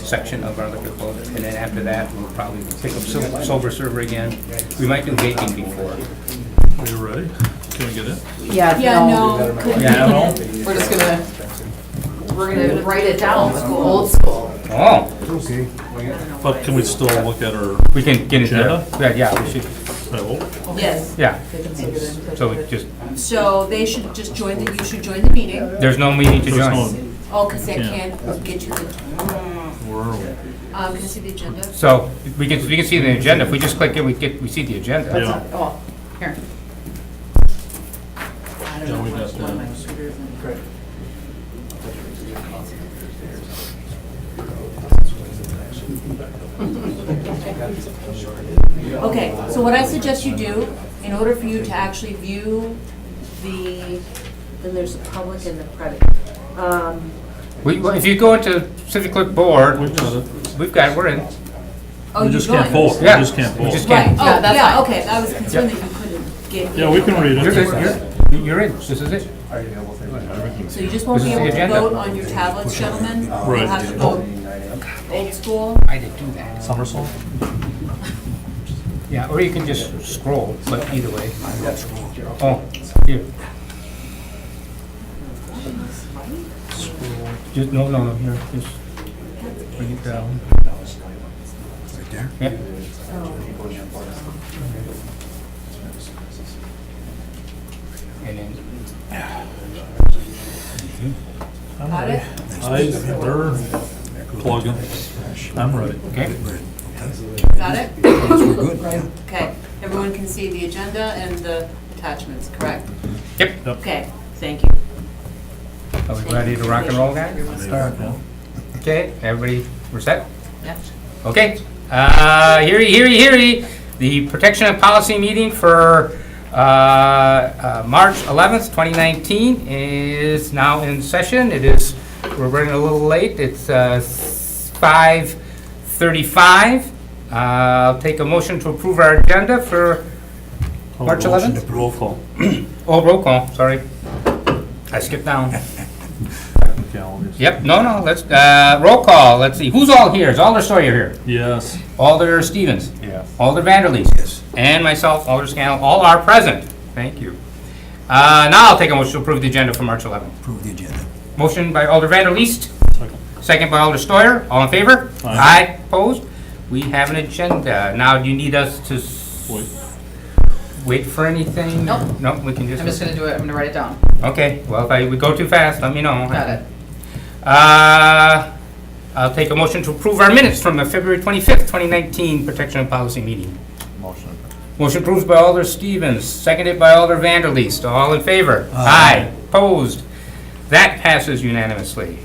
section of our liquor code, and then after that, we'll probably pick up sober server again. We might do vaping before. Are you ready? Can we get in? Yeah, no. Yeah, no? We're just we're gonna write it down, old school. Oh, But can we still look at our, we can get it there. Agenda? Yeah, we should, Yes. yeah. So we just, So they should just join, you should join the meeting. there's no meeting to There's join. Oh, because they Yeah. can't get you the, where are we? can I see the agenda? So we can see the agenda. If we just click it, we see the agenda. Yeah. Oh, here. Yeah, we got that. Okay, so what I suggest you do, in order for you to actually view the, then there's the public and the private. If you go into Civic Clerk Board, We got it. we're in. Oh, We you just can't joined. vote. We Yeah. just can't We vote. just Right, can't. oh, Yeah, that's yeah, fine. okay, I was concerned that you couldn't get. Yeah, we can read You're, it. you're in. This is it. So you just won't This be is the able to agenda. vote on your tablets, gentlemen. You'll Right. have to vote old school. I didn't do that. Somersault? Yeah, or you can just scroll, but either way. Oh, here. Just, no, here, just bring it down. Right there? Yep. And then, I'm Got ready. it? They're plugging. I'm ready. okay, Got it? We're good, yeah. Okay, everyone can see the agenda and the attachments, correct? yep. Okay, thank you. Are we ready to rock and roll, guys? Yeah. Okay, everybody, we're set? Yeah. Okay, hear ye. The Protection and Policy meeting for March 11th, 2019 is now in session. We're running a little late. It's 5:35. I'll take a motion to approve our agenda for March 11th? Roll call. Oh, roll call, sorry. I skipped down. Technicalities. Yep, no, let's, roll call, let's see, who's all here? Is Alder Sawyer here? Yes. Alder Stevens? Yes. Alder Vanderleest? Yes. And myself, Alder Scannell, all are present. Thank you. Now I'll take a motion to approve the agenda for March 11th. Approve the agenda. Motion by Alder Vanderleest, Second. second by Alder Steuer, all in favor? Aye. Opposed? We have an agenda. Now, do you need us to Wait. wait for anything? Nope. No, we can just. I'm just gonna do it, I'm gonna write it down. Okay, well, if we go too fast, let me know. Got it. I'll take a motion to approve our minutes from the February 25th, 2019 Protection and Policy meeting. Motion. Motion approved by Alder Stevens, seconded by Alder Vanderleest. All in favor? Aye. Opposed? That passes unanimously.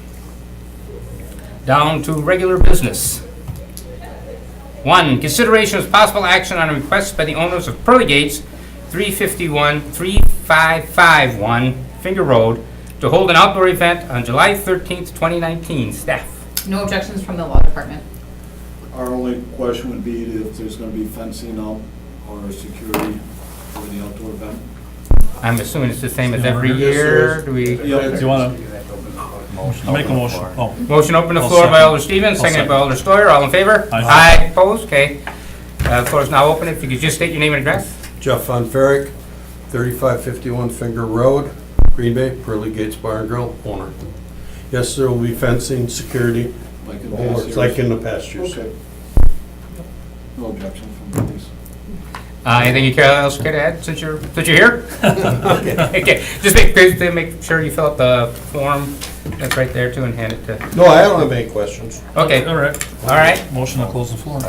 Down to regular business. 1, consideration of possible action on a request by the owners of Pearly Gates, 3551 Finger Road, to hold an outdoor event on July 13th, 2019. Staff. No objections from the law department. Our only question would be if there's gonna be fencing out or security for the outdoor event. I'm assuming it's the same as Yeah, every yes, year. Do we? Do you want to make a motion? Oh, Motion open the I'll floor by second. Alder Stevens, I'll seconded by second. Alder Steuer. All in favor? Aye. Opposed? Okay. The floor is now open. If you could just state your name and address. Jeff Von Ferrick, 3551 Finger Road, Green Bay, Pearly Gates Bar and Grill, owner. Yes, there will be fencing, security, Like in the whole past works, years. like in the past years. Okay. No objection from the police. Anything you else care to add since you're here? Okay. Just make sure you fill out the form that's right there too and hand it to. No, I don't have any questions. Okay. all right. All right. Motion to close the floor.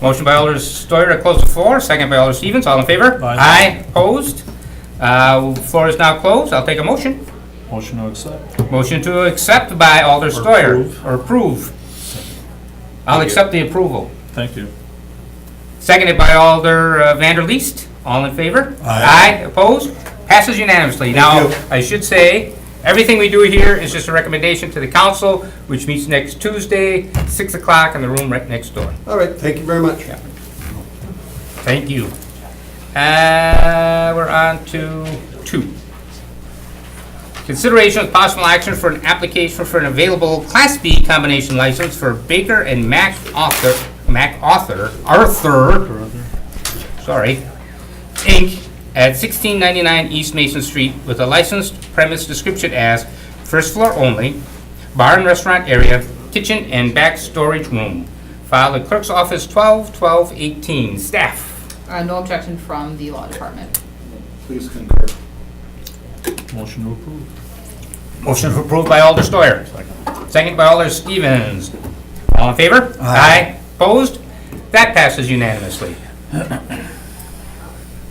Motion by Alder Steuer to close the floor, second by Alder Stevens. All in favor? Aye. Opposed? Floor is now closed. I'll take a motion. Motion to accept. Motion to accept by Alder Steuer. approve. Or approve. I'll accept the approval. Thank you. Seconded by Alder Vanderleest. All in favor? Aye. Opposed? Passes unanimously. Now, you. I should say, everything we do here is just a recommendation to the council, which meets next Tuesday, 6 o'clock in the room right next door. All right, thank you very much. Thank you. We're on to 2. Consideration with possible action for an application for an available Class B combination license for Baker and Arthur, Inc. at 1699 East Mason Street with a licensed premise description as first floor only, bar and restaurant area, kitchen and back storage room. Filed at Clerk's Office 12/12/18. Staff. No objection from the law department. Please concur. Motion to approve. Motion approved by Alder Steuer. Second by Alder Stevens. All in favor? Aye. Opposed? That passes unanimously.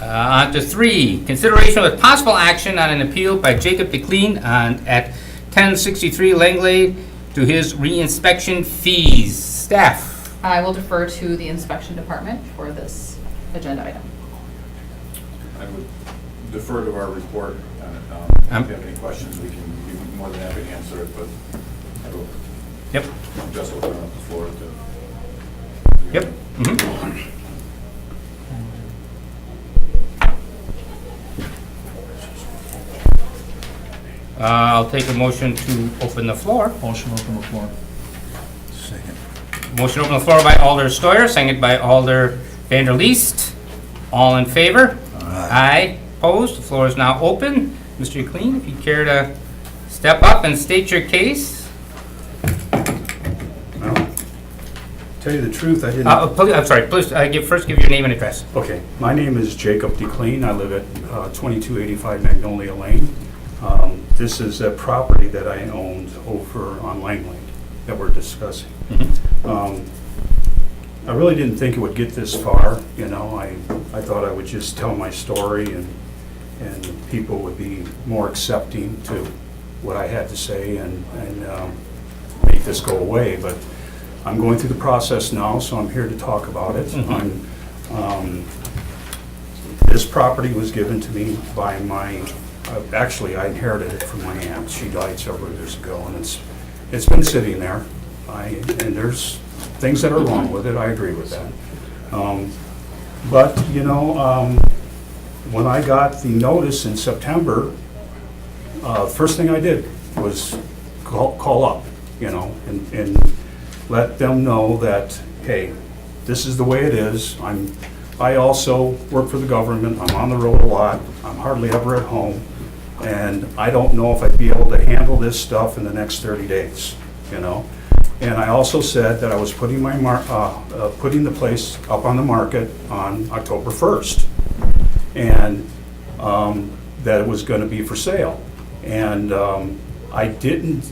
On to 3, consideration with possible action on an appeal by Jacob DeClean at 1063 Langlade to his reinspection fees. Staff. I will defer to the inspection department for this agenda item. I would defer to our report. If you have any questions, we can be more than happy to answer it, but I will Yep. just open up the floor to. Yep. Mhm. I'll take a motion to open the floor. Motion to open the floor. Second. Motion to open the floor by Alder Steuer, seconded by Alder Vanderleest. All in favor? Aye. Opposed? The floor is now open. Mr. Clean, if you care to step up and state your case. Well, tell you the truth, I didn't. I'm sorry, please first give your name and address. Okay, my name is Jacob DeClean. I live at 2285 Magnolia Lane. This is a property that I owned over on Langley that we're discussing. I really didn't think it would get this far, you know. I thought I would just tell my story and people would be more accepting to what I had to say and make this go away. But I'm going through the process now, so I'm here to talk about it. This property was given to me by actually I inherited it from my aunt. She died several years ago, and it's been sitting there. And there's things that are wrong with it, I agree with that. But, you know, when I got the notice in September, first thing I did was call up, you know, and let them know that, hey, this is the way it is. I also work for the government. I'm on the road a lot. I'm hardly ever at home. And I don't know if I'd be able to handle this stuff in the next 30 days, you know. And I also said that I was putting putting the place up on the market on October 1st, and that it was going to be for sale. And I didn't,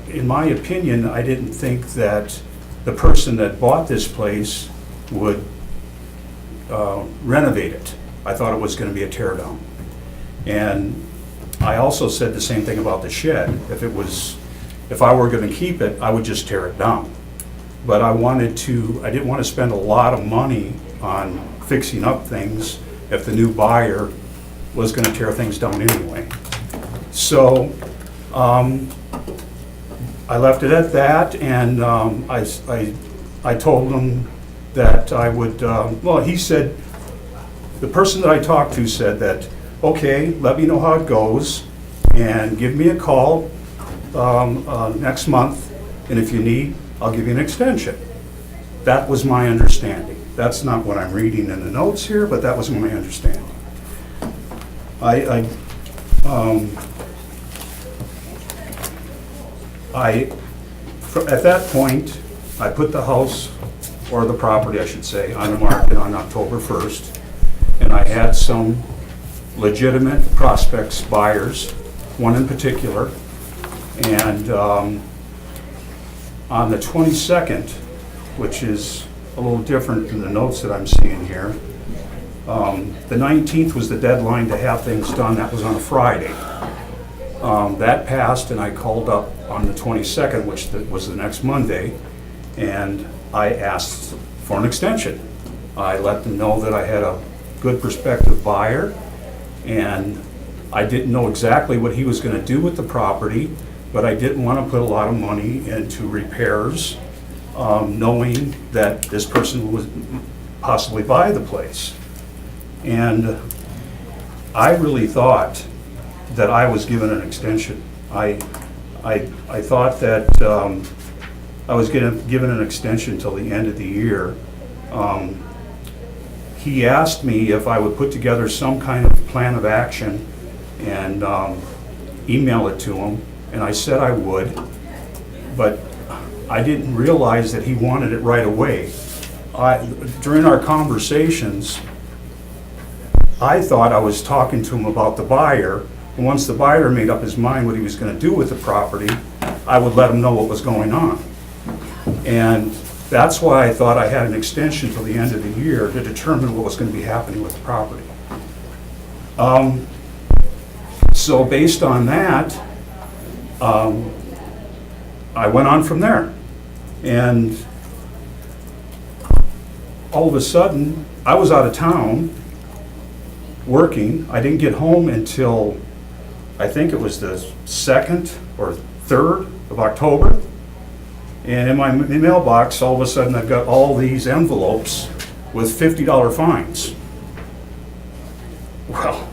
in my opinion, I didn't think that the person that bought this place would renovate it. I thought it was going to be a tear down. And I also said the same thing about the shed. If I were going to keep it, I would just tear it down. But I didn't want to spend a lot of money on fixing up things if the new buyer was going to tear things down anyway. So I left it at that, and I told him that I would, well, he said, the person that I talked to said that, okay, let me know how it goes, and give me a call next month, and if you need, I'll give you an extension. That was my understanding. That's not what I'm reading in the notes here, but that was my understanding. At that point, I put the house, or the property, I should say, on the market on October 1st, and I had some legitimate prospects, buyers, one in particular, and on the 22nd, which is a little different than the notes that I'm seeing here, the 19th was the deadline to have things done. That was on a Friday. That passed, and I called up on the 22nd, which was the next Monday, and I asked for an extension. I let them know that I had a good prospective buyer, and I didn't know exactly what he was going to do with the property, but I didn't want to put a lot of money into repairs, knowing that this person would possibly buy the place. And I really thought that I was given an extension. I thought that I was given an extension till the end of the year. He asked me if I would put together some kind of plan of action and email it to him, and I said I would, but I didn't realize that he wanted it right away. During our conversations, I thought I was talking to him about the buyer, and once the buyer made up his mind what he was going to do with the property, I would let him know what was going on. And that's why I thought I had an extension till the end of the year to determine what was going to be happening with the property. So based on that, I went on from there. And all of a sudden, I was out of town working. I didn't get home until, I think it was the 2nd or 3rd of October. And in my mailbox, all of a sudden, I've got all these envelopes with $50 fines. Well,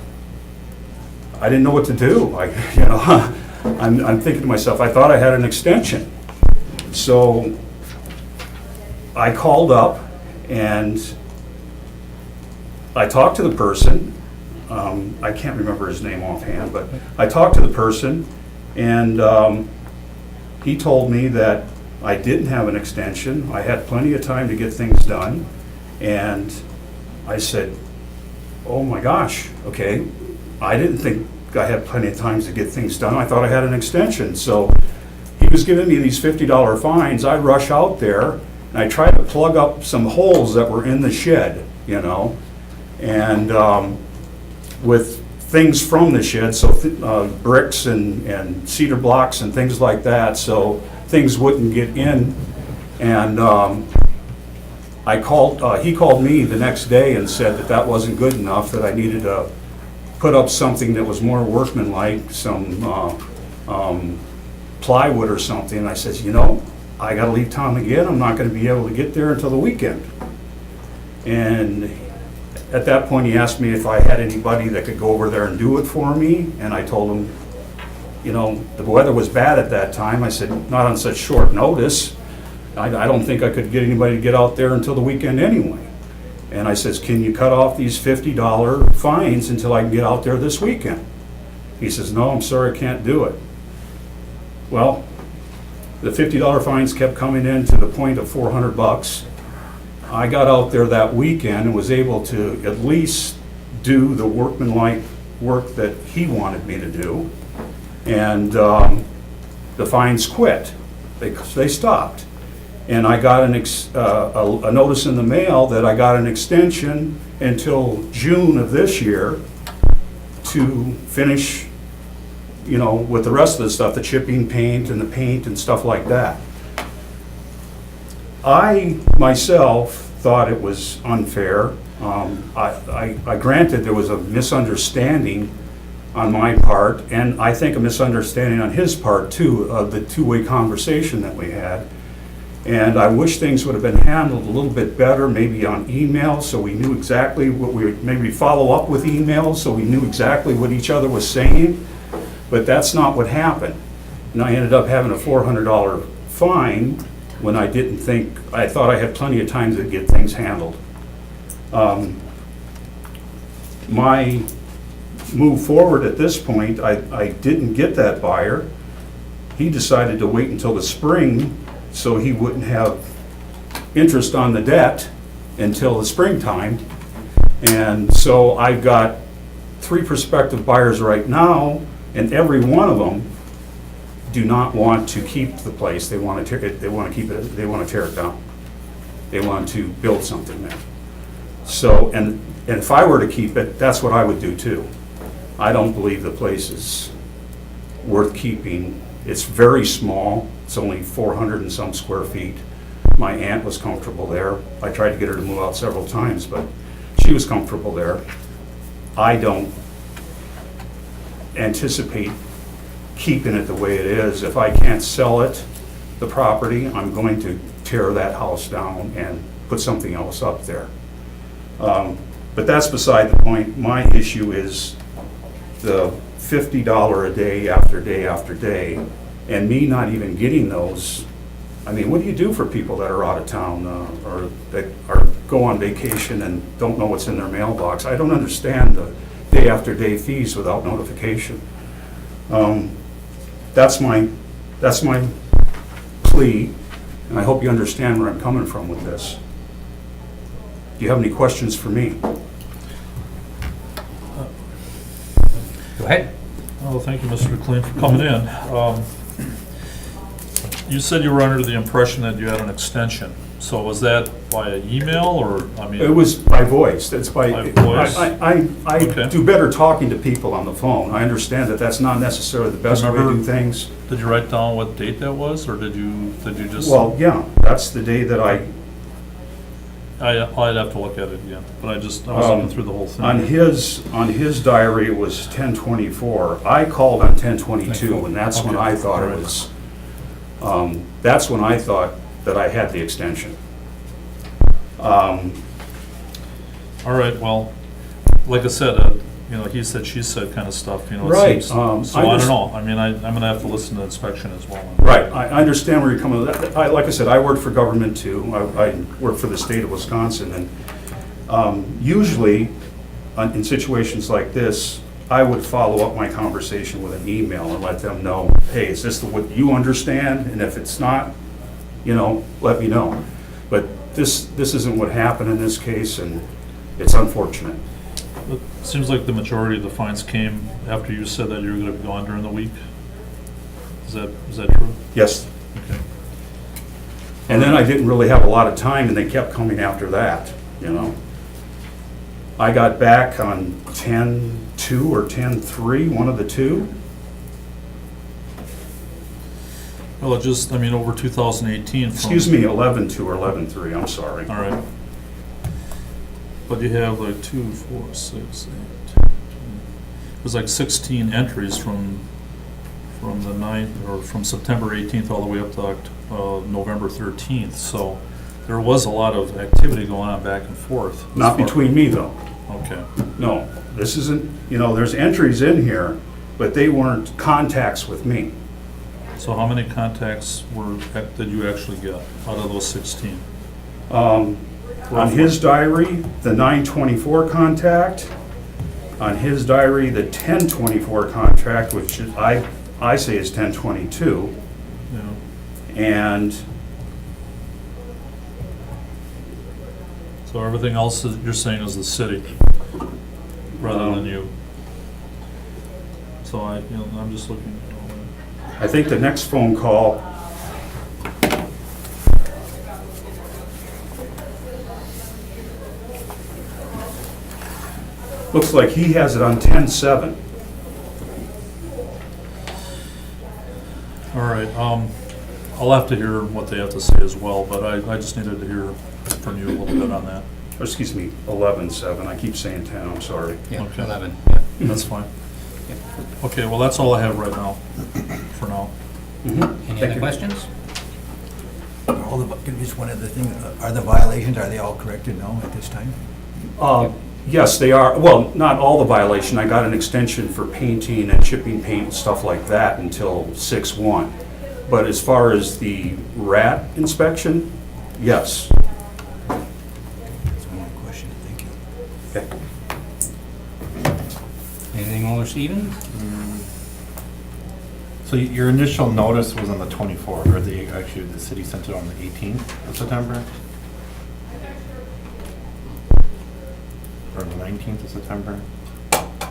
I didn't know what to do. I'm thinking to myself, I thought I had an extension. So I called up and I talked to the person. I can't remember his name offhand, but I talked to the person, and he told me that I didn't have an extension. I had plenty of time to get things done. And I said, oh my gosh, okay. I didn't think I had plenty of time to get things done. I thought I had an extension. So he was giving me these $50 fines. I rush out there and I try to plug up some holes that were in the shed, and with things from the shed, so bricks and cedar blocks and things like that, so things wouldn't get in. And he called me the next day and said that that wasn't good enough, that I needed to put up something that was more workmanlike, some plywood or something. And I says, I gotta leave town again. I'm not gonna be able to get there until the weekend. And at that point, he asked me if I had anybody that could go over there and do it for me. And I told him, the weather was bad at that time. I said, not on such short notice. I don't think I could get anybody to get out there until the weekend anyway. And I says, can you cut off these $50 fines until I can get out there this weekend? He says, no, I'm sorry, I can't do it. Well, the $50 fines kept coming in to the point of $400. I got out there that weekend and was able to at least do the workmanlike work that he wanted me to do. And the fines quit. They stopped. And I got a notice in the mail that I got an extension until June of this year to finish, with the rest of the stuff, the chipping paint and the paint and stuff like that. I myself thought it was unfair. I granted there was a misunderstanding on my part, and I think a misunderstanding on his part too, of the two-way conversation that we had. And I wish things would have been handled a little bit better, maybe on email, so we knew exactly what maybe follow up with emails so we knew exactly what each other was saying. But that's not what happened. And I ended up having a $400 fine when I thought I had plenty of time to get things handled. My move forward at this point, I didn't get that buyer. He decided to wait until the spring so he wouldn't have interest on the debt until the springtime. And so I've got 3 prospective buyers right now, and every one of them do not want to keep the place. They want to keep it. They want to tear it down. They want to build something there. So, and if I were to keep it, that's what I would do too. I don't believe the place is worth keeping. It's very small. It's only 400 and some square feet. My aunt was comfortable there. I tried to get her to move out several times, but she was comfortable there. I don't anticipate keeping it the way it is. If I can't sell it, the property, I'm going to tear that house down and put something else up there. But that's beside the point. My issue is the $50 a day after day after day, and me not even getting those. I mean, what do you do for people that are out of town, or that go on vacation and don't know what's in their mailbox? I don't understand the day after day fees without notification. That's my plea, and I hope you understand where I'm coming from with this. Do you have any questions for me? Go ahead. Well, thank you, Mr. McLean, for coming in. You said you were under the impression that you had an extension. So was that via email or, I mean? It was by voice. That's by voice. I Okay. do better talking to people on the phone. I understand that that's not necessarily the best way to do Remember- things. Did you write down what date that was, or did you just? Well, yeah, that's the day that I'd have to look at it again, but I was looking through the whole thing. on his diary, it was 10/24. I called on 10/22, and that's when Okay. I thought it Alright. was, that's when I thought that I had the extension. All right, well, like I said, he said, she said kind of stuff, it Right, seems. So I I don't just- know, I mean, I'm gonna have to listen to the inspection as well. Right, I understand where you're coming with that. Like I said, I work for government too. I work for the state of Wisconsin, and usually, in situations like this, I would follow up my conversation with an email and let them know, hey, is this what you understand? And if it's not, let me know. But this isn't what happened in this case, and it's unfortunate. It seems like the majority of the fines came after you said that you were gonna be gone during the week. Is that true? Yes. Okay. And then I didn't really have a lot of time, and they kept coming after that, I got back on 10/2 or 10/3, one of the two. Well, over 2018. Excuse me, 11/2 or 11/3, I'm sorry. All right. But you have like 2, 4, 6, 8. It was like 16 entries from the 9th, or from September 18th all the way up to November 13th. So there was a lot of activity going on back and forth. Not between me, though. Okay. No, this isn't, there's entries in here, but they weren't contacts with me. So how many contacts did you actually get out of those 16? On his diary, the 9/24 contact. On his diary, the 10/24 contract, which I say is 10/22. Yeah. And So everything else you're saying is the city, rather than you. So I'm just looking at all that. I think the next phone call, looks like he has it on 10/7. All right, I'll have to hear what they have to say as well, but I just needed to hear from you a little bit on that. Or excuse me, 11/7. I keep saying 10, I'm sorry. Yeah, Okay. 11, yeah. That's fine. Okay, well, that's all I have right now, for now. Any Thank other you. questions? Just one other thing, are the violations, are they all corrected now at this time? Yes, they are. Well, not all the violation. I got an extension for painting and chipping paint and stuff like that until 6/1. But as far as the rat inspection, yes. That's my only question, thank you. Okay. Anything, Alder Stevens? So your initial notice was on the 24th, or the city sent it on the 18th of September? Or the 19th of September?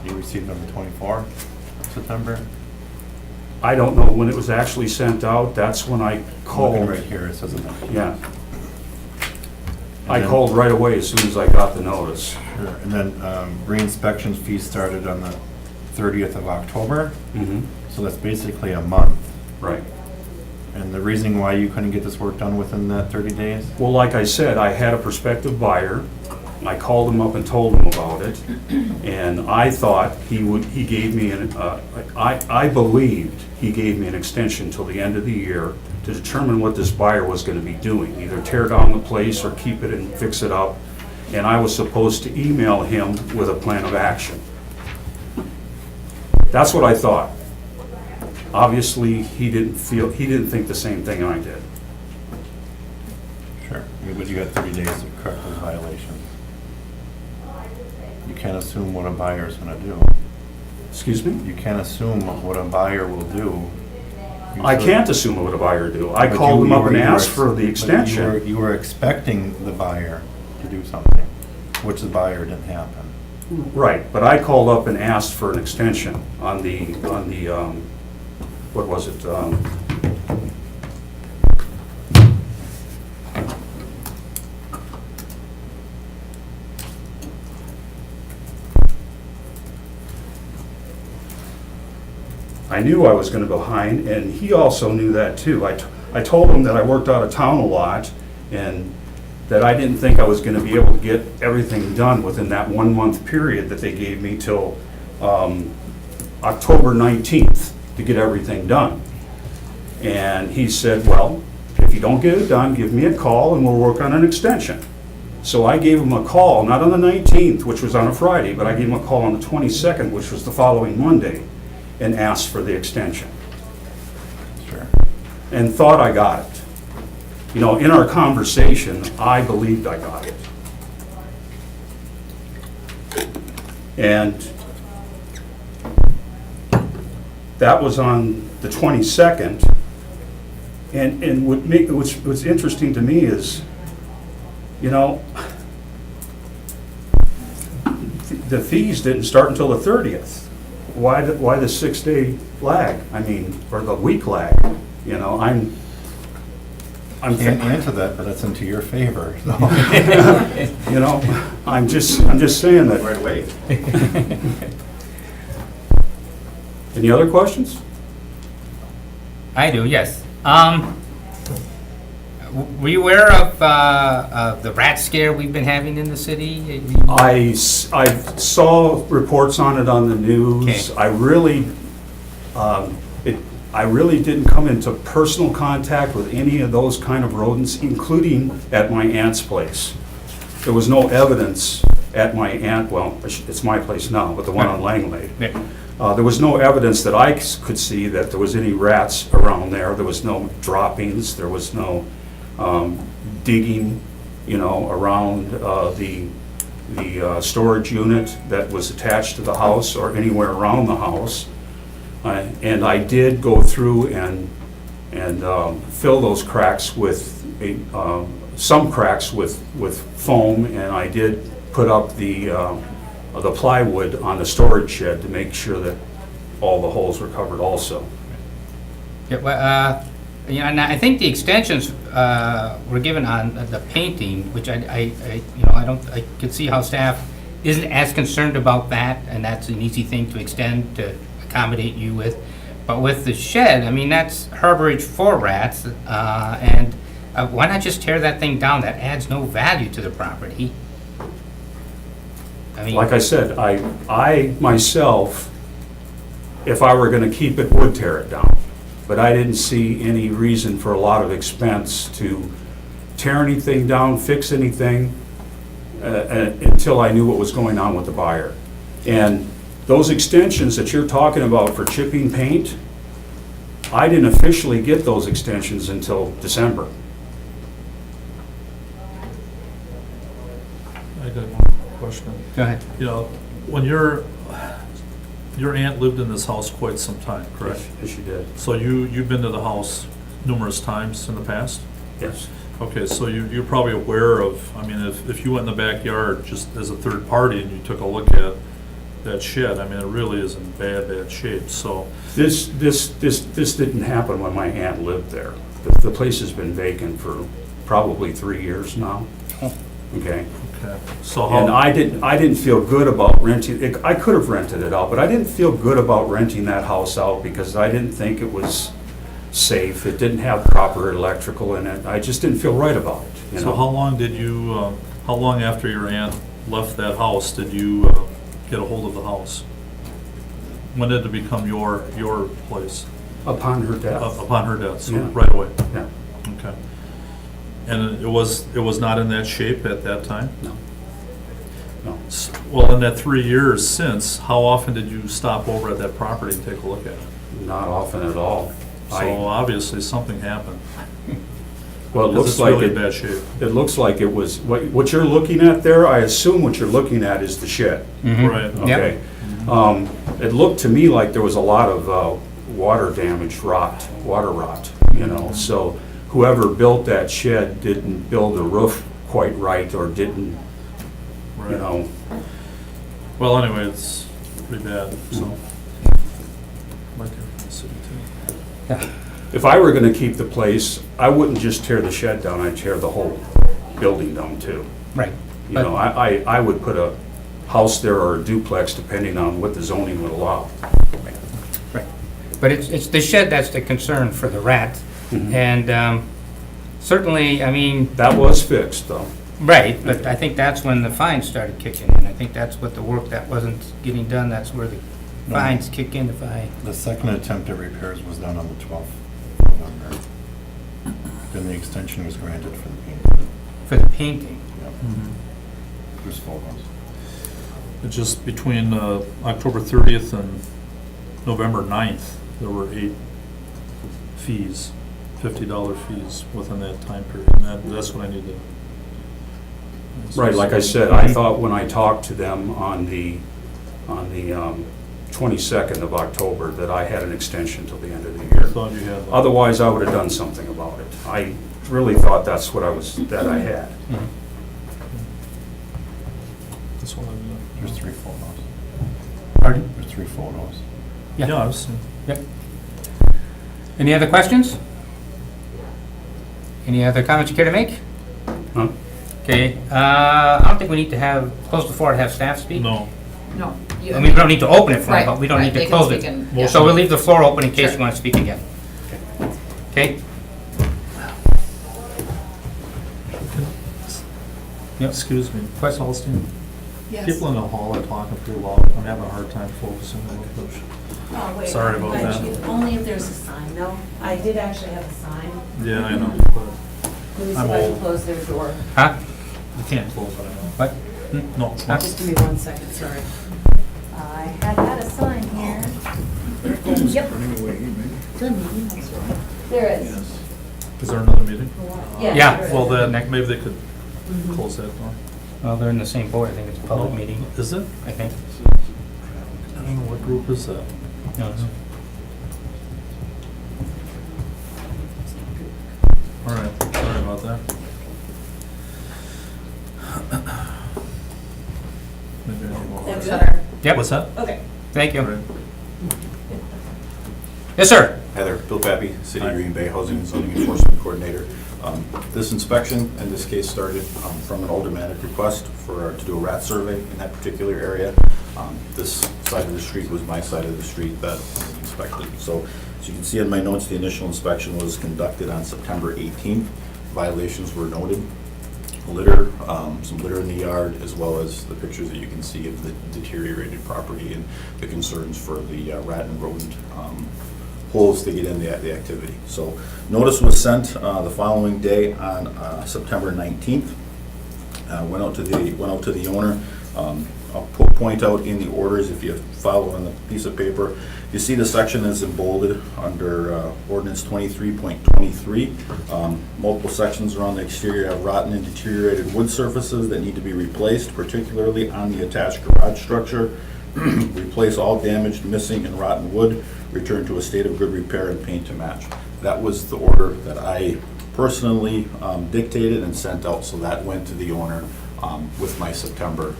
You received it on the 24th of September? I don't know when it was actually sent out. That's when I I'm looking called. right here, it says it. Yeah. I called right away as soon as I got the notice. Sure, and then re-inspection fees started on the 30th of October, so that's basically a month. Right. And the reason why you couldn't get this work done within that 30 days? Well, like I said, I had a prospective buyer. I called him up and told him about it, and I thought he gave me I believed he gave me an extension till the end of the year to determine what this buyer was gonna be doing, either tear down the place or keep it and fix it up. And I was supposed to email him with a plan of action. That's what I thought. Obviously, he didn't think the same thing I did. Sure. But you got 30 days to correct those violations. You can't assume what a buyer is gonna do. Excuse me? You can't assume what a buyer will do. I can't assume what a buyer do. I But called you- them you up were- and you were asked ex- for the but extension. You were expecting the buyer to do something, which the buyer didn't happen. Right, but I called up and asked for an extension on the, what was it? I knew I was gonna go behind, and he also knew that too. I told him that I worked out of town a lot, and that I didn't think I was gonna be able to get everything done within that 1-month period that they gave me till October 19th to get everything done. And he said, well, if you don't get it done, give me a call and we'll work on an extension. So I gave him a call, not on the 19th, which was on a Friday, but I gave him a call on the 22nd, which was the following Monday, and asked for the extension. Sure. And thought I got it. You know, in our conversation, I believed I got it. And that was on the 22nd. And what's interesting to me is, you know, the fees didn't start until the 30th. Why the 6-day lag? I mean, or the week lag, you know, I'm Can't answer that, but that's into your favor. So. you know, I'm just saying that. Right away. Any other questions? I do, yes. Were you aware of the rat scare we've been having in the city? I saw reports on it on the news. Okay. I really didn't come into personal contact with any of those kind of rodents, including at my aunt's place. There was no evidence at my aunt, well, it's my place now, but the one on Langley. Yeah. There was no evidence that I could see that there was any rats around there. There was no droppings, there was no digging, you know, around the storage unit that was attached to the house or anywhere around the house. And I did go through and fill those cracks with some cracks with foam, and I did put up the plywood on the storage shed to make sure that all the holes were covered also. Yeah, well, you know, and I think the extensions were given on the painting, which I could see how staff isn't as concerned about that, and that's an easy thing to extend to accommodate you with. But with the shed, I mean, that's harborage for rats, and why not just tear that thing down? That adds no value to the property. I mean, Like I said, I myself, if I were gonna keep it, would tear it down. But I didn't see any reason for a lot of expense to tear anything down, fix anything, until I knew what was going on with the buyer. And those extensions that you're talking about for chipping paint, I didn't officially get those extensions until December. I got one question. go ahead. You know, when your aunt lived in this house quite some time, correct? Yes, she did. So you've been to the house numerous times in the past? Yes. Okay, so you're probably aware of, I mean, if you went in the backyard just as a third party and you took a look at that shed, I mean, it really is in bad shape, so. This didn't happen when my aunt lived there. The place has been vacant for probably 3 years now. Okay? Okay, so And how, I didn't feel good about renting, I could have rented it out, but I didn't feel good about renting that house out because I didn't think it was safe. It didn't have proper electrical in it. I just didn't feel right about it, you so know? how long did you, how long after your aunt left that house did you get a hold of the house? When did it become your place? Upon her death. Upon her death, so Yeah. right away? Yeah. Okay. And it was not in that shape at that time? No. No. Well, in that 3 years since, how often did you stop over at that property and take a look at it? Not often at all. So obviously, something happened. Well, it Because looks it's like really it. in bad shape. It looks like it was, what you're looking at there, I assume what you're looking at is the shed. Right. Yep. Okay. It looked to me like there was a lot of water damage, water rot, you know, so whoever built that shed didn't build the roof quite right or didn't, you Right. know. Well, anyway, it's pretty bad, so. Might hear from the city too. If I were gonna keep the place, I wouldn't just tear the shed down, I'd tear the whole building down too. Right. You know, I would put a house there or a duplex depending on what the zoning would allow. Right. But it's the shed that's the concern for the rat. And certainly, I mean, That was fixed though. right, but I think that's when the fines started kicking in. I think that's what the work that wasn't getting done, that's where the fines kick in if I, The second attempt at repairs was done on the 12th of November. Then the extension was granted for the painting. for the painting. Yep. There's photos. It's just between October 30th and November 9th, there were 8 fees, $50 fees within that time period. And that's what I need to. Right, like I said, I thought when I talked to them on the 22nd of October that I had an extension till the end of the I year. thought you had. Otherwise, I would have done something about it. I really thought that's what that I had. That's what I There's 3 photos. Pardon? There's 3 photos. Yeah. Yeah, I've seen. Yep. Any other questions? Any other comments you care to make? Huh? Okay, I don't think we need to close the floor to have staff speak. No. No. I mean, we don't need to open it for them, but we don't Right, need to they can close speak it. in- yeah. So we'll leave the floor open in case Sure. you want to speak again. Okay? Yep. Excuse me. Question? Celestine, Yes. people in the hall are talking pretty loud. I'm having a hard time focusing on the push. Oh, wait. Sorry about that. Only if there's a sign, though. I did actually have a sign. Yeah, I know, but Let me see I'm if I can old. close their door. Huh? you can't close it, I know. What? No. Huh? Just give me 1 second, sorry. I had a sign here. Yep. There is. Is there another meeting? Yes, Yeah. there is. Well, then, maybe they could close that door. Well, they're in the same boat. I think it's a public meeting, Is it? I think. I don't know, what group is that? No, no. All right, sorry about that. Maybe I need more. That's better. Yep. What's that? Okay. Thank All you. right. Yes, sir. Hi there, Bill Pappy, City Hi. of Green Bay Housing and Zoning Enforcement Coordinator. This inspection in this case started from an aldermanic request to do a rat survey in that particular area. This side of the street was my side of the street that was inspected. So as you can see in my notes, the initial inspection was conducted on September 18th. Violations were noted. Litter, some litter in the yard, as well as the pictures that you can see of the deteriorated property and the concerns for the rat and rodent holes to get in the activity. So notice was sent the following day on September 19th. Went out to the owner. I'll point out in the orders, if you follow on the piece of paper, you see the section is embolded under ordinance 23.23. Multiple sections around the exterior have rotten and deteriorated wood surfaces that need to be replaced, particularly on the attached garage structure. Replace all damaged, missing, and rotten wood. Return to a state of good repair and paint to match. That was the order that I personally dictated and sent out, so that went to the owner with my September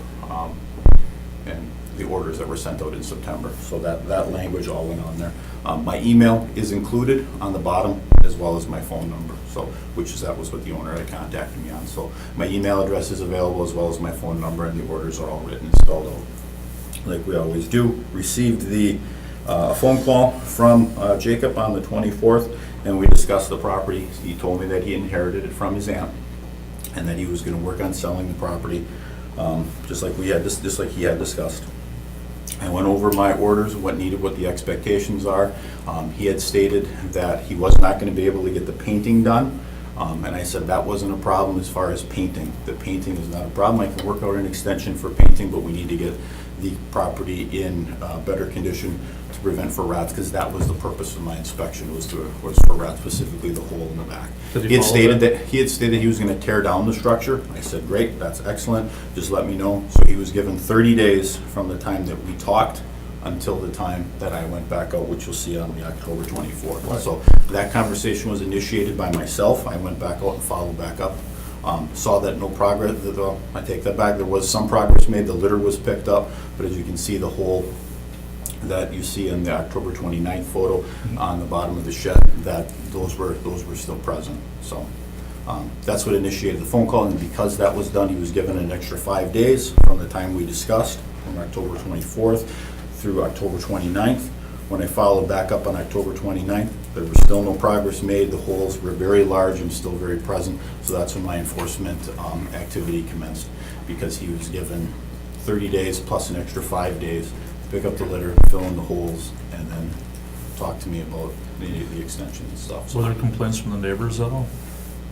and the orders that were sent out in September. So that language all went on there. My email is included on the bottom, as well as my phone number, so that was what the owner had contacted me on. So my email address is available, as well as my phone number, and the orders are all written and spelled out like we always do. Received the phone call from Jacob on the 24th, and we discussed the property. He told me that he inherited it from his aunt, and that he was going to work on selling the property, just like he had discussed. I went over my orders, what the expectations are. He had stated that he was not going to be able to get the painting done And I said that wasn't a problem as far as painting. The painting is not a problem. I can work out an extension for painting, but we need to get the property in better condition to prevent for rats, because that was the purpose of my inspection, was for rats, specifically the hole in the back. Did he He had follow stated that? that, he had stated he was gonna tear down the structure. I said, great, that's excellent, just let me know. So he was given 30 days from the time that we talked until the time that I went back out, which you'll see on the October 24th. So that conversation was initiated by myself. I went back out and followed back up. Saw that no progress, I take that back, there was some progress made, the litter was picked up, but as you can see, the hole that you see in the October 29th photo on the bottom of the shed, that those were still present. So that's what initiated the phone call, and because that was done, he was given an extra 5 days from the time we discussed, from October 24th through October 29th. When I followed back up on October 29th, there was still no progress made. The holes were very large and still very present, so that's when my enforcement activity commenced, because he was given 30 days plus an extra 5 days to pick up the litter, fill in the holes, and then talk to me about the extensions and stuff. Were there complaints from the neighbors at all?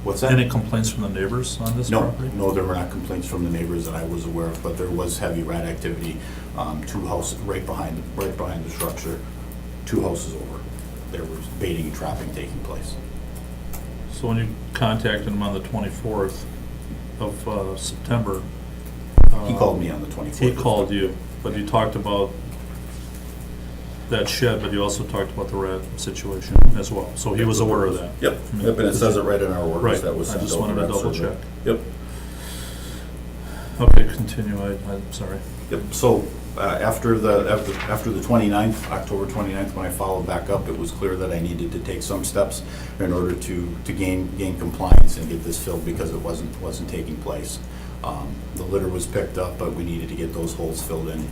What's that? Any complaints from the neighbors on this No, property? no, there were not complaints from the neighbors that I was aware of, but there was heavy rat activity, 2 houses right behind the structure, 2 houses over. There was baiting and trapping taking place. So when you contacted him on the 24th of September? He called me on the 24th. He called you, but you talked about that shed, but you also talked about the rat situation as well. So he was aware of that? Yep, and it says it right in our orders Right, that was I sent just out. wanted to double check. Yep. Okay, continue, I'm sorry. Yep, so after the 29th, October 29th, when I followed back up, it was clear that I needed to take some steps in order to gain compliance and get this filled, because it wasn't taking place. The litter was picked up, but we needed to get those holes filled in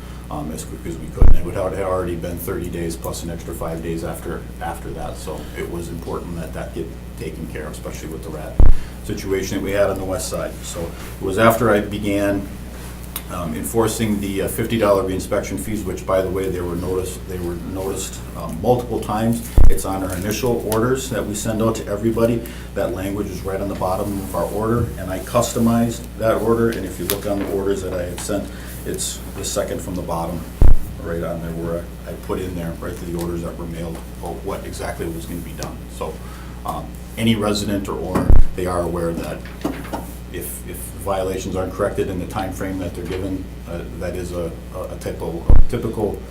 as quick as we could. And it had already been 30 days plus an extra 5 days after that, so it was important that that get taken care of, especially with the rat situation that we had on the west side. So it was after I began enforcing the $50 reinspection fees, which, by the way, they were noticed multiple times. It's on our initial orders that we send out to everybody. That language is right on the bottom of our order, and I customized that order. And if you look on the orders that I had sent, it's the second from the bottom, right on there, where I put in there, right to the orders that were mailed, about what exactly was going to be done. So any resident or owner, they are aware that if violations aren't corrected in the time frame that they're given, that is a typical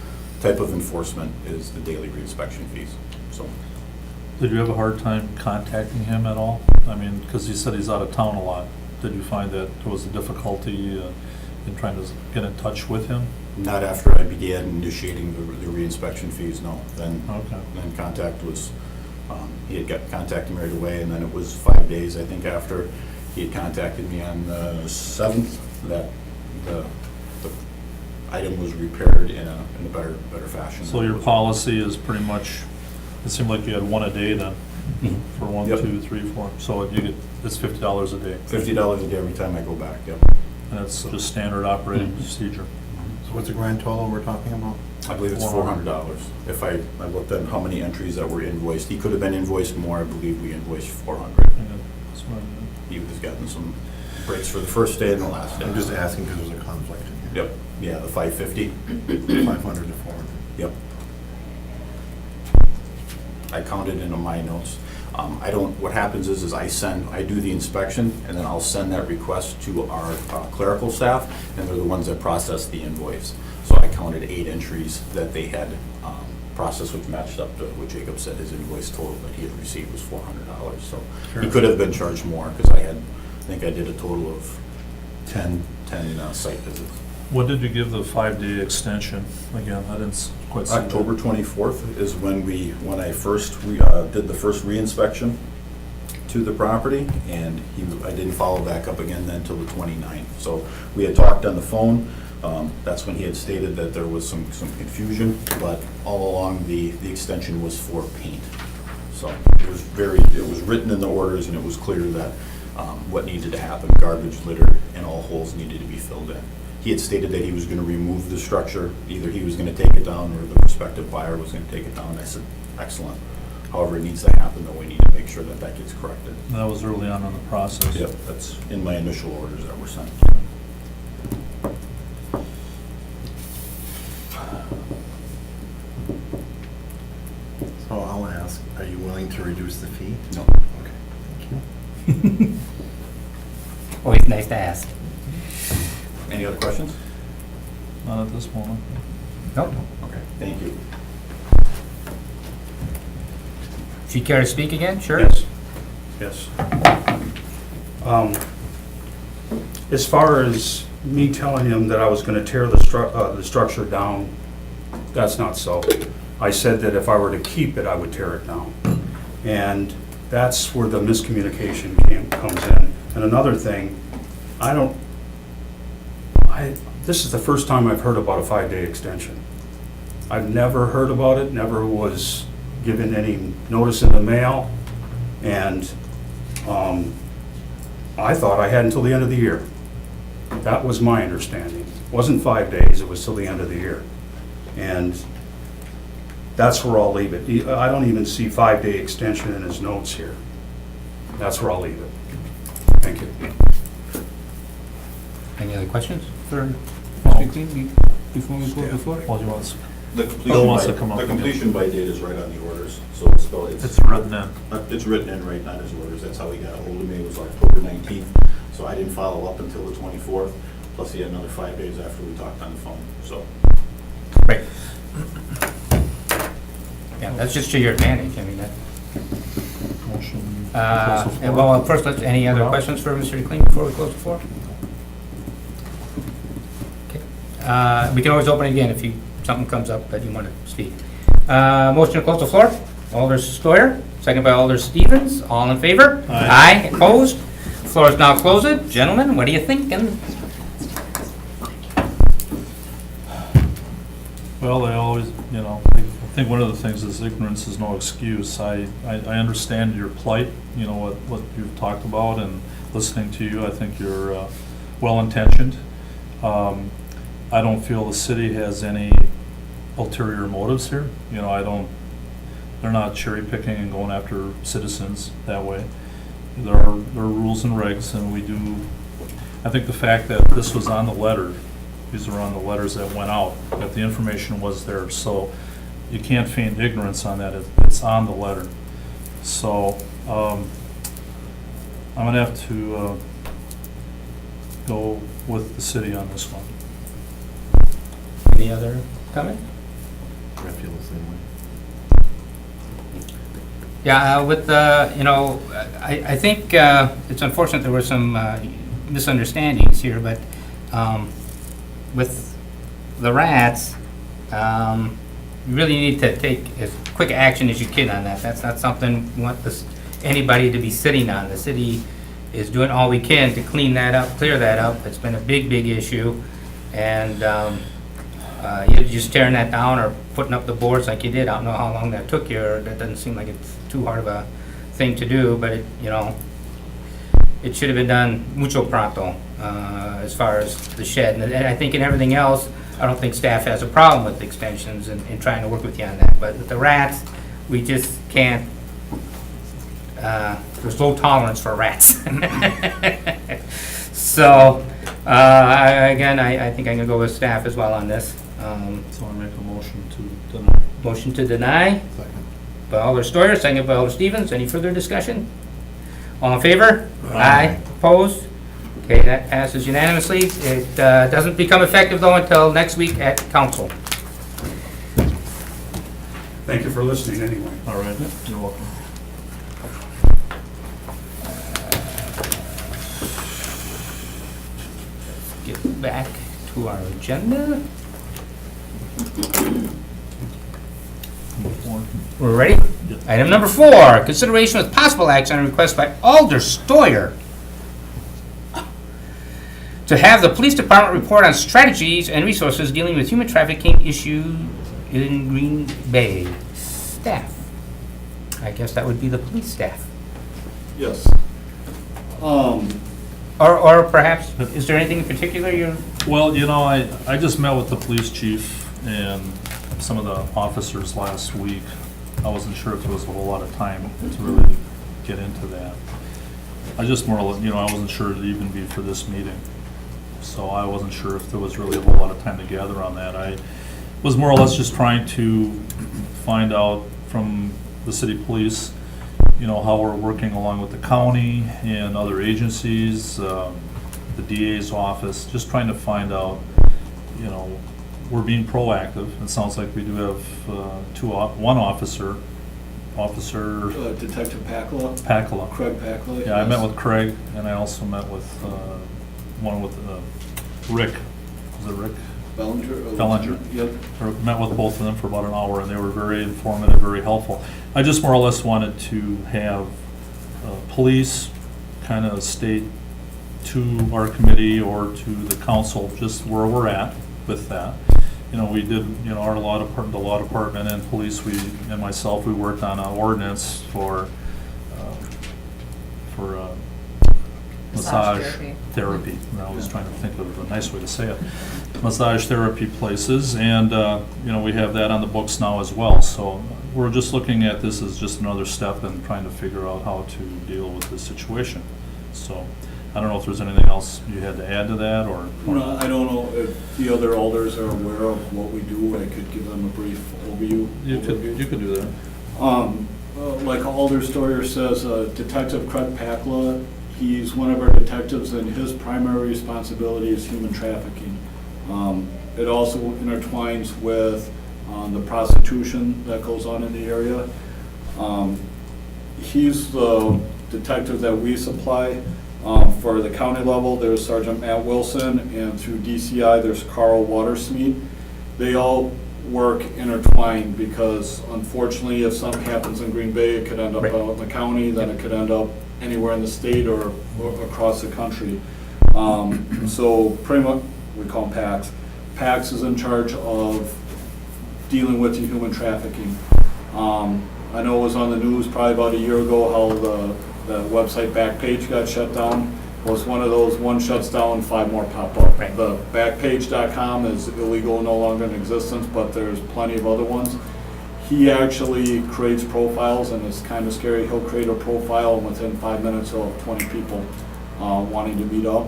type of enforcement, is the daily reinspection fees. So, Did you have a hard time contacting him at all? I mean, because he said he's out of town a lot. Did you find that there was a difficulty in trying to get in touch with him? not after I began initiating the reinspection fees, no. Then contact was, he had contacted me right away, and then it was 5 days, I think, after he had contacted me on the 7th, that the item was repaired in a better fashion. So your policy is pretty much, it seemed like you had one a day then, for 1, Yep. 2, 3, 4. So you get, it's $50 a day. $50 a day every time I go back, yep. And that's just standard operating procedure. So what's the grand total we're talking about? I believe it's $400. If I looked at how many entries that were invoiced, he could have been invoiced more. I believe we invoiced $400. That's what I- He was getting some breaks for the first day and the last day. I'm just asking because there's a conflict in here. Yep, yeah, the 550. 500 to 400. Yep. I counted in my notes. What happens is I do the inspection, and then I'll send that request to our clerical staff, and they're the ones that process the invoice. So I counted 8 entries that they had processed, which matched up to what Jacob said his invoice total that he had received was $400. So he could have been charged more, because I think I did a total of 10 site visits. When did you give the 5-day extension? Again, I didn't quite see that. October 24th is when I first did the first reinspection to the property, and I didn't follow back up again then until the 29th. So we had talked on the phone. That's when he had stated that there was some confusion, but all along the extension was for paint. So it was written in the orders, and it was clear that what needed to happen, garbage, litter, and all holes needed to be filled in. He had stated that he was going to remove the structure. Either he was going to take it down or the prospective buyer was going to take it down. I said, excellent. however it needs to happen, then we need to make sure that that gets corrected. That was early on in the process. Yep, that's in my initial orders that were sent. So I'll ask, are you willing to reduce the fee? No. Okay, thank you. Always nice to ask. Any other questions? Not at this moment. Nope. Okay, thank you. If you care to speak again, sure. Yes, yes. As far as me telling him that I was gonna tear the structure down, that's not so. I said that if I were to keep it, I would tear it down. And that's where the miscommunication comes in. And another thing, this is the first time I've heard about a 5-day extension. I've never heard about it, never was given any notice in the mail, and I thought I had until the end of the year. That was my understanding. It wasn't 5 days, it was till the end of the year. And that's where I'll leave it. I don't even see 5-day extension in his notes here. That's where I'll leave it. Thank you. Any other questions for Mr. Clean before we close the floor? Well, you want us- The Bill wants to come up the again. completion by date is right on the orders, so it's still, It's written in. It's written in right on his orders. That's how he got ahold of me. It was October 19th, so I didn't follow up until the 24th, plus he had another 5 days after we talked on the phone, so. Right. Yeah, that's just to your advantage, I mean, that. Motion. to close the floor. Well, first, any other questions for Mr. Clean before we close the floor? Okay. We can always open it again if something comes up that you want to speak. Motion to close the floor. Alder Steuer, second by Alder Stevens. All in favor? Aye. Opposed? Floor is now closed. Gentlemen, what are you thinking? Well, they always, I think one of the things is ignorance is no excuse. I understand your plight, what you've talked about, and listening to you, I think you're well-intentioned. I don't feel the city has any ulterior motives here. They're not cherry picking and going after citizens that way. There are rules and regs, and we do, I think the fact that this was on the letter, these are on the letters that went out, that the information was there, so you can't feign ignorance on that. It's on the letter. So I'm gonna have to go with the city on this one. Any other comment? I feel the same way. Yeah, I think it's unfortunate there were some misunderstandings here, but with the rats, you really need to take as quick action as you can on that. That's not something we want anybody to be sitting on. The city is doing all we can to clean that up, clear that up. It's been a big, big issue, and you're just tearing that down or putting up the boards like you did. I don't know how long that took you, or that doesn't seem like it's too hard of a thing to do, but it should have been done mucho pronto as far as the shed. And I think in everything else, I don't think staff has a problem with extensions and trying to work with you on that. But with the rats, we just can't, there's low tolerance for rats. So, again, I think I'm gonna go with staff as well on this. So I make a motion to deny. Motion to deny by Alder Steuer, second by Alder Stevens. Any further discussion? All in favor? Aye. Opposed? Okay, that passes unanimously. It doesn't become effective though until next week at council. Thank you for listening anyway. All right, you're welcome. Get back to our agenda. We're ready? Item number 4, consideration with possible action on a request by Alder Steuer to have the police department report on strategies and resources dealing with human trafficking issue in Green Bay. Staff. I guess that would be the police staff. Yes. Or perhaps, is there anything in particular you're... Well, I just met with the police chief and some of the officers last week, I wasn't sure if there was a whole lot of time to really get into that. I just more, or less, I wasn't sure it'd even be for this meeting. So I wasn't sure if there was really a whole lot of time to gather on that. I was more or less just trying to find out from the city police, how we're working along with the county and other agencies, the DA's office, just trying to find out, we're being proactive. It sounds like we do have one officer, Detective Pacula, Pacula. Craig Pacula. Yeah, I met yes. with Craig, and I also met with Rick. Was it Rick? Bellinger. Yep. Met with both of them for about an hour, and they were very informative, very helpful. I just more or less wanted to have police kind of state to our committee or to the council just where we're at with that. We did, our the law department and police, and myself, we worked on an ordinance for massage therapy. And I was trying to think of a nice way to say it. Massage therapy places, and, we have that on the books now as well. So we're just looking at this as just another step in trying to figure out how to deal with this situation. So I don't know if there's anything else you had to add to that, or? No, I don't know if the other alders are aware of what we do. I could give them a brief overview. You could do that. Like Alder Stoyer says, Detective Craig Pacula, he's one of our detectives, and his primary responsibility is human trafficking. It also intertwines with the prostitution that goes on in the area. He's the detective that we supply. For the county level, there's Sergeant Matt Wilson, and through DCI, there's Carl Watersmeet. They all work intertwined because unfortunately, if something happens in Green Bay, it could end up Right. out in the county, then it could end up anywhere in the state or across the country. So pretty much, we call them PACs. PACs is in charge of dealing with the human trafficking. I know it was on the news probably about a year ago how the website Backpage got shut down. Well, it's one of those, one shuts down, 5 more pop up. Right. The Backpage.com is illegal, no longer in existence, but there's plenty of other ones. He actually creates profiles, and it's kind of scary. He'll create a profile, and within 5 minutes he'll have 20 people wanting to meet up.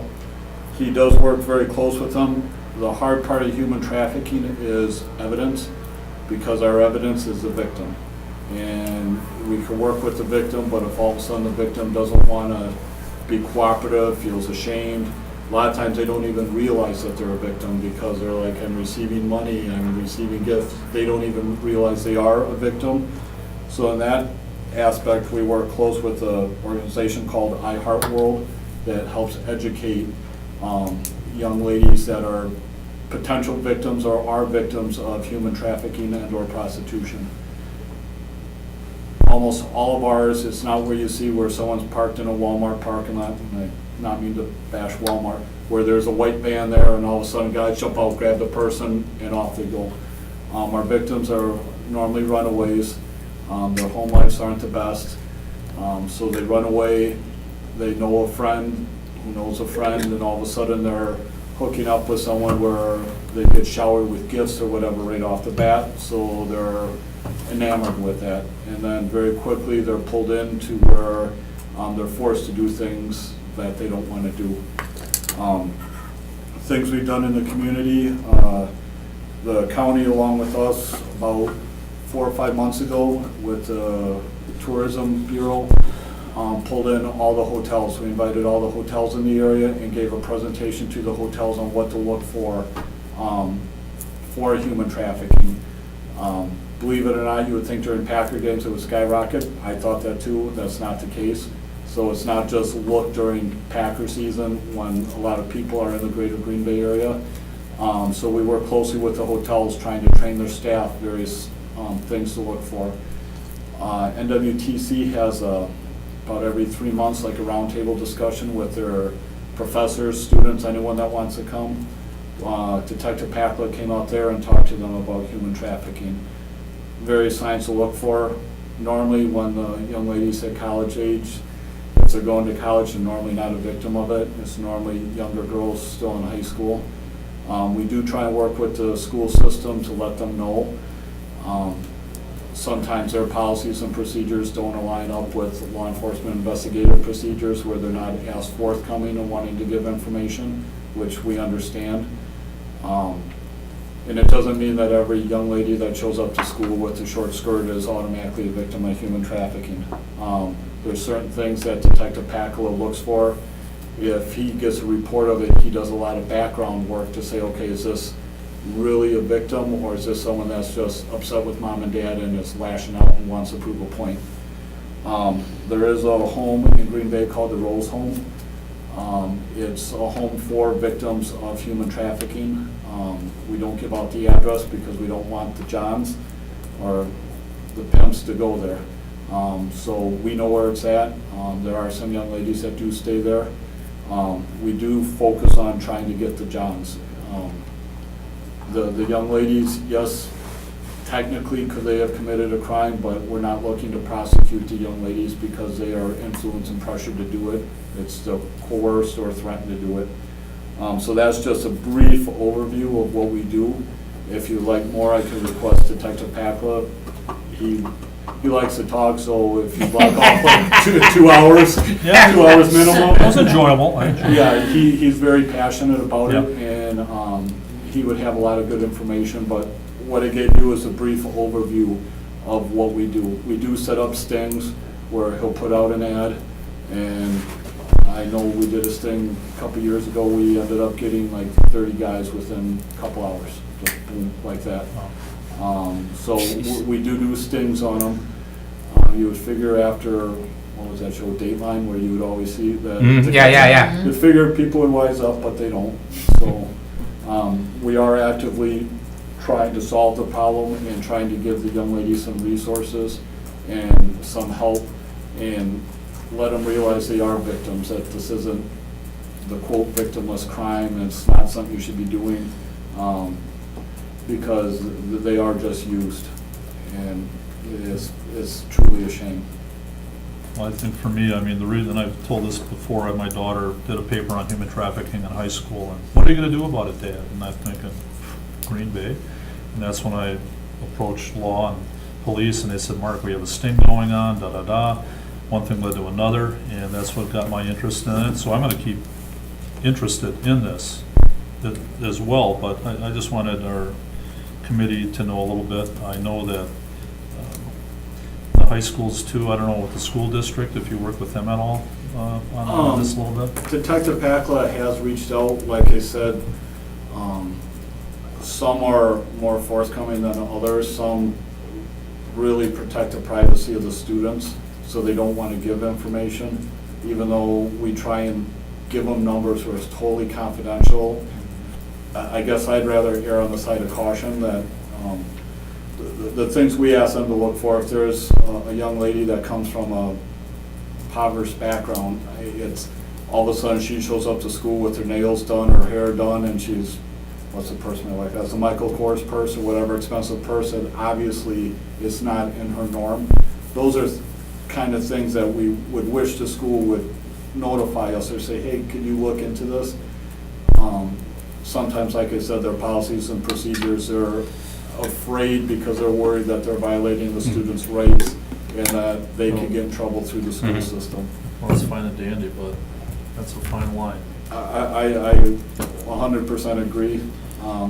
He does work very close with them. The hard part of human trafficking is evidence, because our evidence is the victim. And we can work with the victim, but if all of a sudden the victim doesn't want to be cooperative, feels ashamed, a lot of times they don't even realize that they're a victim because they're like, I'm receiving money, I'm receiving gifts. They don't even realize they are a victim. So in that aspect, we work close with an organization called iHeartWorld that helps educate young ladies that are potential victims or are victims of human trafficking and or prostitution. Almost all of ours, it's not where you see where someone's parked in a Walmart parking lot, and I not mean to bash Walmart, where there's a white van there and all of a sudden guys jump out, grab the person, and off they go. Our victims are normally runaways. Their home lives aren't the best. So they run away, they know a friend who knows a friend, and all of a sudden they're hooking up with someone where they get showered with gifts or whatever right off the bat, so they're enamored with that. And then very quickly they're pulled into where they're forced to do things that they don't want to do. Things we've done in the community, the county along with us about 4 or 5 months ago with the Tourism Bureau pulled in all the hotels. We invited all the hotels in the area and gave a presentation to the hotels on what to look for human trafficking. Believe it or not, you would think during Packer games it would skyrocket. I thought that too. That's not the case. So it's not just look during Packer season when a lot of people are in the greater Green Bay area. So we work closely with the hotels trying to train their staff various things to look for. NWTC has about every 3 months like a roundtable discussion with their professors, students, anyone that wants to come. Detective Pacula came out there and talked to them about human trafficking. Various signs to look for. Normally when the young ladies at college age, if they're going to college, they're normally not a victim of it. It's normally younger girls still in high school. We do try and work with the school system to let them know. sometimes their policies and procedures don't align up with law enforcement investigative procedures where they're not as forthcoming and wanting to give information, which we understand. And it doesn't mean that every young lady that shows up to school with a short skirt is automatically a victim of human trafficking. There's certain things that Detective Pakula looks for. If he gets a report of it, he does a lot of background work to say, okay, is this really a victim, or is this someone that's just upset with mom and dad and is lashing out and wants to prove a point? There is a home in Green Bay called the Rose Home. It's a home for victims of human trafficking. We don't give out the address because we don't want the Johns or the pimps to go there. So we know where it's at. There are some young ladies that do stay there. We do focus on trying to get the Johns. The young ladies, yes, technically could they have committed a crime, but we're not looking to prosecute the young ladies because they are influenced and pressured to do it. It's the coerced or threatened to do it. So that's just a brief overview of what we do. If you'd like more, I can request Detective Pakula. He likes to talk, so if you block off like 2 hours, 2 hours minimum. It was enjoyable. Yeah, he's very passionate about it, and he would have a lot of good information, but what I gave you is a brief overview of what we do. We do set up stings where he'll put out an ad, and I know we did a sting a couple years ago. We ended up getting like 30 guys within a couple hours, just boom, like that. So we do stings on them. You would figure after, what was that show, Dateline, where you would always see that. Yeah. You figure people would wise up, but they don't. So we are actively trying to solve the problem and trying to give the young ladies some resources and some help and let them realize they are victims, that this isn't the quote victimless crime, and it's not something you should be doing, because they are just used, and it's truly a shame. Well, I think for me, I mean, the reason I've told this before, my daughter did a paper on human trafficking in high school, and what are you gonna do about it, Dad? And I'm thinking, Green Bay. And that's when I approached law and police, and they said, Mark, we have a sting going on, da-da-da. One thing led to another, and that's what got my interest in it. So I'm gonna keep interested in this as well, but I just wanted our committee to know a little bit. I know that the high schools too, I don't know with the school district, if you work with them at all on this a little bit? Detective Pakula has reached out, like I said. Some are more forthcoming than others. Some really protect the privacy of the students, so they don't want to give information, even though we try and give them numbers where it's totally confidential. I guess I'd rather err on the side of caution that the things we ask them to look for, if there's a young lady that comes from a impoverished background, it's all of a sudden she shows up to school with her nails done, her hair done, and she's, what's the purse made like? That's a Michael Kors purse or whatever expensive purse that obviously is not in her norm. Those are kind of things that we would wish the school would notify us or say, hey, can you look into this? Sometimes, like I said, their policies and procedures are afraid because they're worried that they're violating the students' rights and that they could get in trouble through the school system. Well, it's fine and dandy, but that's a fine line. I 100% agree.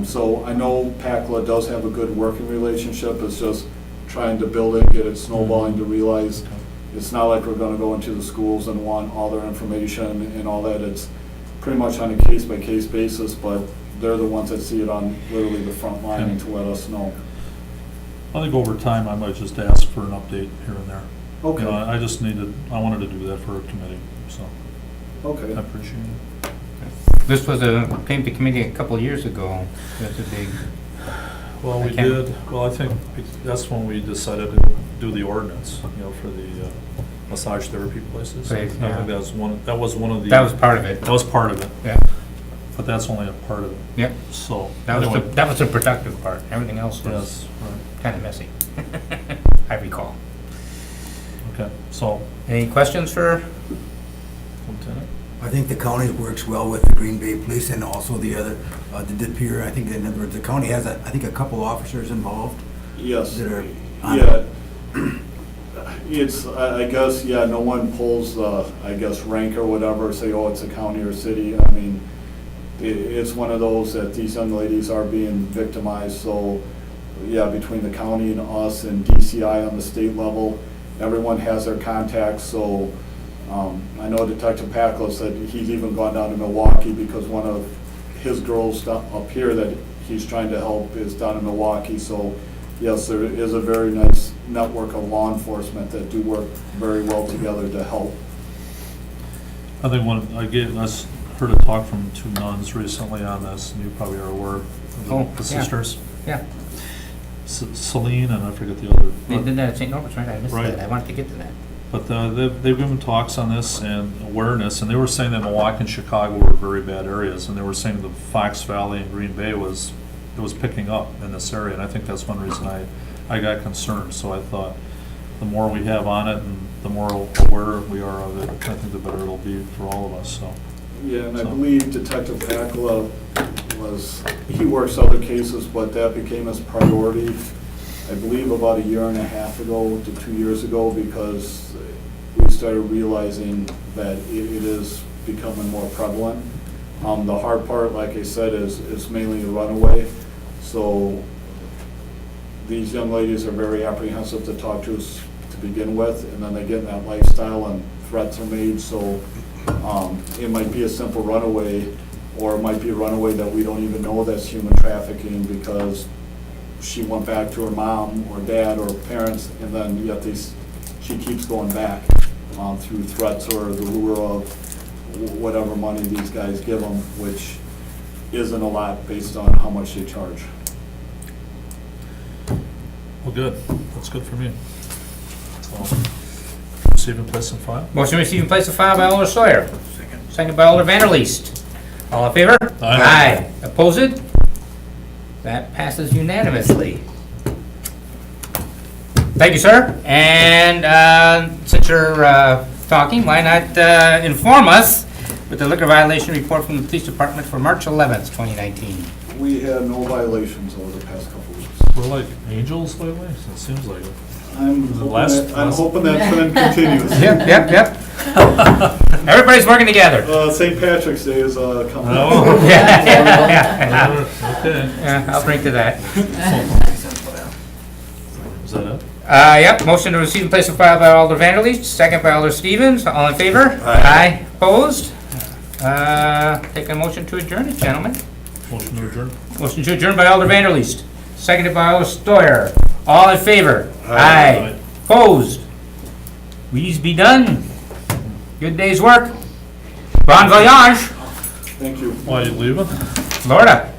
So I know Pakula does have a good working relationship. It's just trying to build it, get it snowballing to realize it's not like we're gonna go into the schools and want all their information and all that. It's pretty much on a case-by-case basis, but they're the ones that see it on literally the front line and to let us know. I think over time, I might just ask for an update here and there. Okay. You know, I wanted to do that for a committee, so Okay. I appreciate it. This came to committee a couple of years ago. That's a big, Well, I we can't- did, well, I think that's when we decided to do the ordinance, you know, for the massage therapy places. Right, I think yeah. that was one of the. that was part of it. That was part of it, Yeah, but that's only a part of it, yep. so. That was anyway, that was the productive part. Everything else was Yes, right, kind of messy. I recall. okay, so, Any questions for? Lieutenant? I think the county works well with the Green Bay Police and also the other, the DePere. I think, in other words, the county has, I think, a couple officers involved Yes. that are Yeah, it's, I guess, yeah, no one pulls, I guess, rank or whatever, say, oh, it's a county or city. I mean, it's one of those that these young ladies are being victimized, so, yeah, between the county and us and DCI on the state level, everyone has their contacts, so I know Detective Packla said he's even gone down to Milwaukee because one of his girls up here that he's trying to help is down in Milwaukee, so yes, there is a very nice network of law enforcement that do work very well together to help. I think I heard a talk from two nuns recently on this, and you probably are aware of Oh, the yeah. sisters. Yeah, Celine and I forget the other. they did that at St. Norbert, right? I missed Right. that. I wanted to get to that. But they've given talks on this and awareness, and they were saying that Milwaukee and Chicago were very bad areas, and they were saying the Fox Valley and Green Bay was picking up in this area, and I think that's one reason I got concerned. So I thought the more we have on it and the more aware we are of it, I think the better it'll be for all of us, so. Yeah, and I So- believe Detective Packla he works other cases, but that became his priority, I believe about 1.5 years ago to 2 years ago, because we started realizing that it is becoming more prevalent. The hard part, like I said, is mainly a runaway. So these young ladies are very apprehensive to talk to us to begin with, and then they get in that lifestyle and threats are made. So it might be a simple runaway, or it might be a runaway that we don't even know that's human trafficking because she went back to her mom or dad or parents, and then yet she keeps going back through threats or the lure of whatever money these guys give them, which isn't a lot based on how much they charge. Well, good. That's good for me. So, receive and place and file? Motion to receive and place a file by Alder Sawyer. Second by Alder Vanderleest. All in favor? Aye. Opposed? That passes unanimously. Thank you, sir. And since you're talking, why not inform us with the liquor violation report from the police department for March 11th, 2019? We had no violations over the past couple of weeks. We're like angels lately? It seems like it. I'm last- hoping that trend continues. Yep. Everybody's working together. St. Patrick's Day is coming Oh. up. Yeah. Okay. Yeah, I'll drink to that. Is that it? Yep, motion to receive and place a file by Alder Vanderleest, second by Alder Stevens. All in favor? Aye. Opposed? Take a motion to adjourn, gentlemen. Motion to adjourn? Motion to adjourn by Alder Vanderleest, seconded by Alder Steuer. All in favor? Aye. Opposed? Please be done. Good day's work. Bon voyage, Thank you. Why, are you leaving? Florida.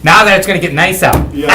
Now that it's gonna get nice out. Yeah.